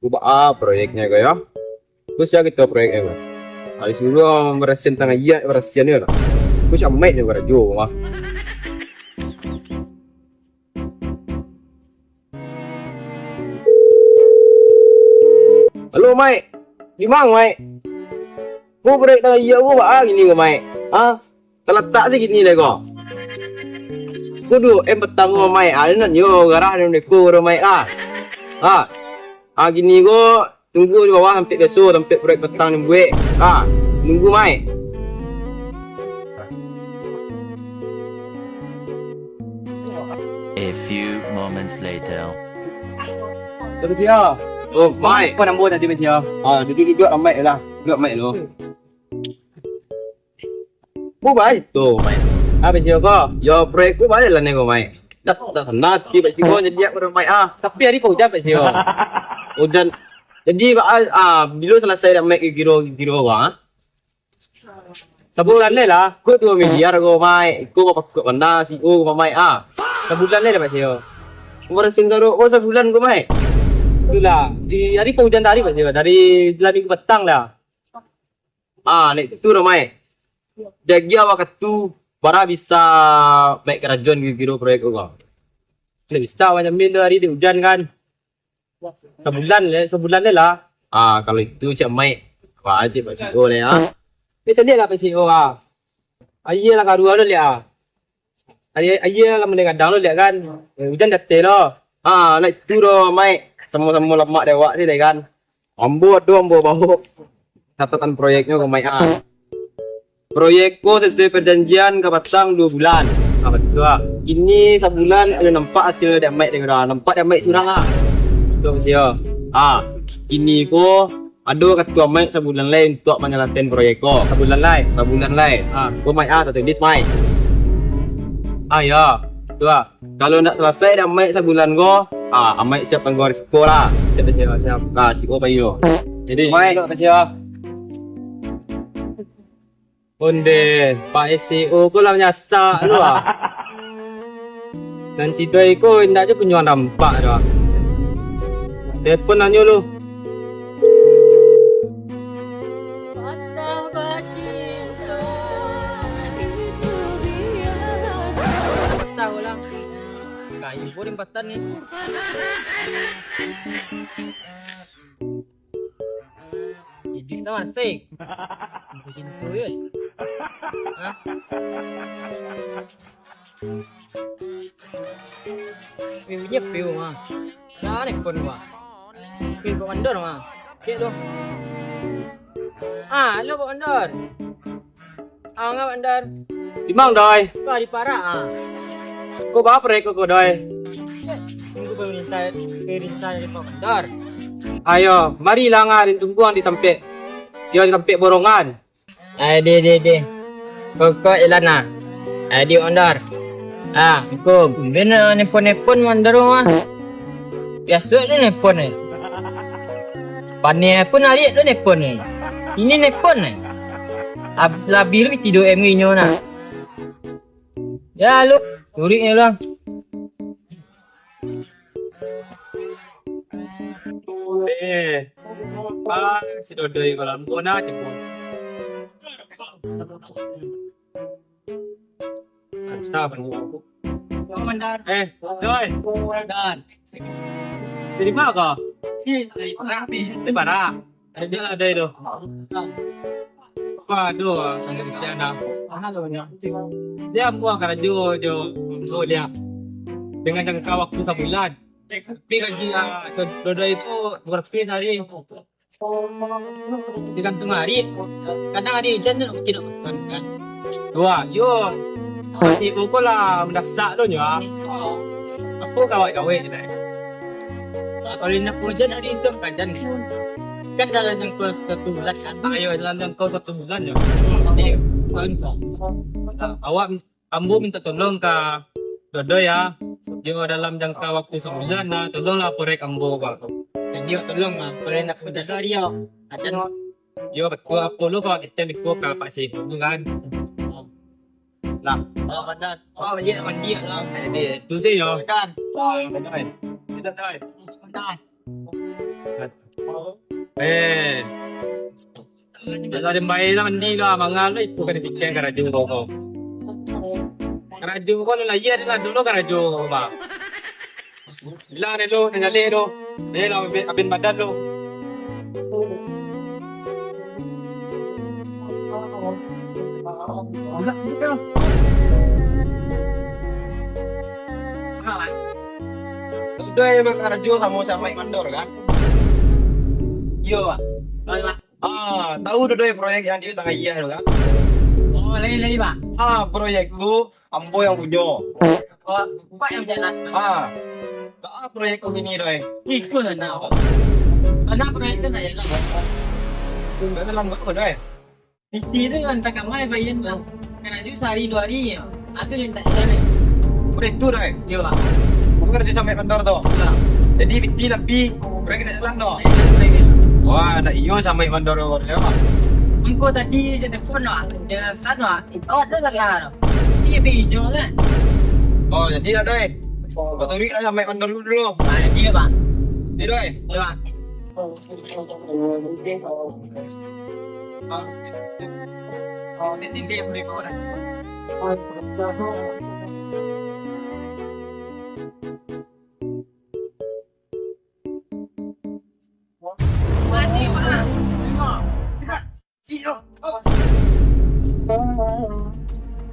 Kuba proyeknya kaya. Terus ya kita proyeknya kaya. Kali suruh meresin tangan iya meresiannya lah. Terus ya make juga rajo mah. Halo Mai, di mana Mai? Ku proyek tangan iya gua gini kok Mai. Ah, terletak sih gini deh kok. Kudu petang mo Mai, nan yo garah ni ku ro Mai ah. Gini go tunggu di bawah sampai besok sampai proyek petang ni gue. Nunggu Mai. A few moments later. Dapat siya. Oh Mai. Apa nombor nanti dapat siya? Duduk Mai lah. Duduk Mai lo. Ku baik tu Mai. Dapat siya ko. Yo proyek ku baik lah ni ko Mai. Tak hendak tiba tiba jadi dia ber Mai Sapi hari pun dapat siya. Hujan. Jadi bila selesai dah make giro wah. Sebulan ni lah. Ku 2 miliar ko Mai. Ku pakut benda si ko Mai Sebulan ni dapat siya. Meresin karo sebulan ko Mai. Itulah. Di hari pun hujan dari dapat siya. Dari minggu petang lah. Nek tu ro Mai. Jadi awak tu para bisa make kerajaan giro proyek ko. Tidak bisa macam ni tu hari di hujan kan. Sebulan ni lah. Kalau itu cak Mai. Wajib Pak Siko ni Macam ni lah pasti orang. Ayah lah kadua tu lihat. Ayah lah mendengar kadang tu lihat kan. Hujan jatuh lo. Nek tu ro Mai. Sama-sama lemak dewak sih deh kan. Ambo bau. Catatan proyeknya ke Mai Proyekku sesuai perjanjian ke Batang 2 bulan. Betul lah. Kini sebulan ada nampak hasil dak Mai dengar. Nampak dak Mai surang Betul siya. Kini ko ada ketua Mai sebulan lain untuk menyelesaikan proyek ko. Sebulan lain. Ko Mai tertulis Mai. Ya. Betul lah. Kalau nak selesai dak Mai sebulan ko, Mai siap tanggung risiko lah. Siap siap siap. Siko payo. Jadi Mai. terima kasih ya. Onde, Pak SEO ko lah nyasa lu Dan si doi ko indak je kunjung nampak dah. Telepon nanyo lu. Tahu lah. Kayu pun empatan ni. Hidup dah masih. Macam tu ya. Punya piu mah. Dah ni pun mah. Piu bandar mah. Kek tu. Lo bandar. Ngap bandar. Di mang doi. Kau di Parak Kau bawa proyek kau doi. Tunggu pemerintah dari bandar. Ayo, marilah ngarin tungguan di tempat. Dia di tempat borongan. De. Kau jalan na. Di ondar. Kau bina nepon mandar mah. Biasa tu nepon ni. Pani pun hari tu nepon ni. Ini nepon ni. Labil tidur nyo na. Ya lu, turik ni lang. Si Dodoi kalau mau nak jemput. Tak perlu aku. Komandan. Doi. Komandan. Dari mana kau? Di mana? Ada itu. Waduh, dia nak. Dia buang kerja jo dia. Dengan jangka waktu sebulan. Tapi gaji Dodoi itu bukan sekian hari. Digantung hari. Kadang hari hujan tu tidak betul kan. Wah, yo. Si Uko lah mendasak tu ya. Aku kawai je dah. Kalau nak hujan hari esok kajan ni. Kan dalam jangka 1 bulan kan. Ayo dalam jangka 1 bulan ya. Awak ambo minta tolong ke Dodoi ya. Dia dalam jangka waktu sebulan lah. Tolonglah proyek ambo Pak. Dia tolong proyek nak berdasar dia. Acan Yo betul aku lu kalau kita ikut ke Pak Sih tu kan. Lah, bandar. Dia mandi lah. dia tu sih yo. Kan. Kita dah. Bandar. Eh. Kalau ada bayi lah ni lah mangal itu kan fikir ke radio ko. Radio ko lah iya lah dulu ke radio ba. Bilang ni lo nangyali lo. Eh lo abin badan lo. Udah ya bang radio kamu sampai mandor kan? Yo ah. Tahu udah proyek yang di tengah iya kan? Oh, lagi Pak. Proyek tu ambo yang punya. Oh, Pak yang jalan. Proyek kau gini doi. Ikut lah nak. Karena proyek itu nak jalan. Dah jalan berapa doi? Itu kan tak kamai bayan bang. Karena itu sehari 2 hari. Aku yang tak jalan. Proyek tu doi. Yo Pak. Bukan kerja sampai mandor tu. Ya. Jadi binti lebih proyek nak jalan tu. Wah, nak iyo sampai mandor tu. Engkau tadi je telefon lah. Dia kan lah. Oh, ada salah. Dia pergi hijau kan. Oh, jadi dah doi. Baturi lah sampai mandor dulu. Dia Pak. Ni doi. Dia Pak. Tindih boleh kau dah. Mati Pak.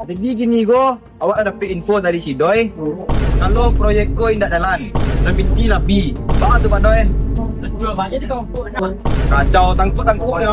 Jadi gini go, awak ada dapat info dari si Doi. Kalau proyek ko tidak jalan, dan binti lebih. Apa tu Pak Doi? Dua baca tu kau pun nak. Kacau tangkuk ya.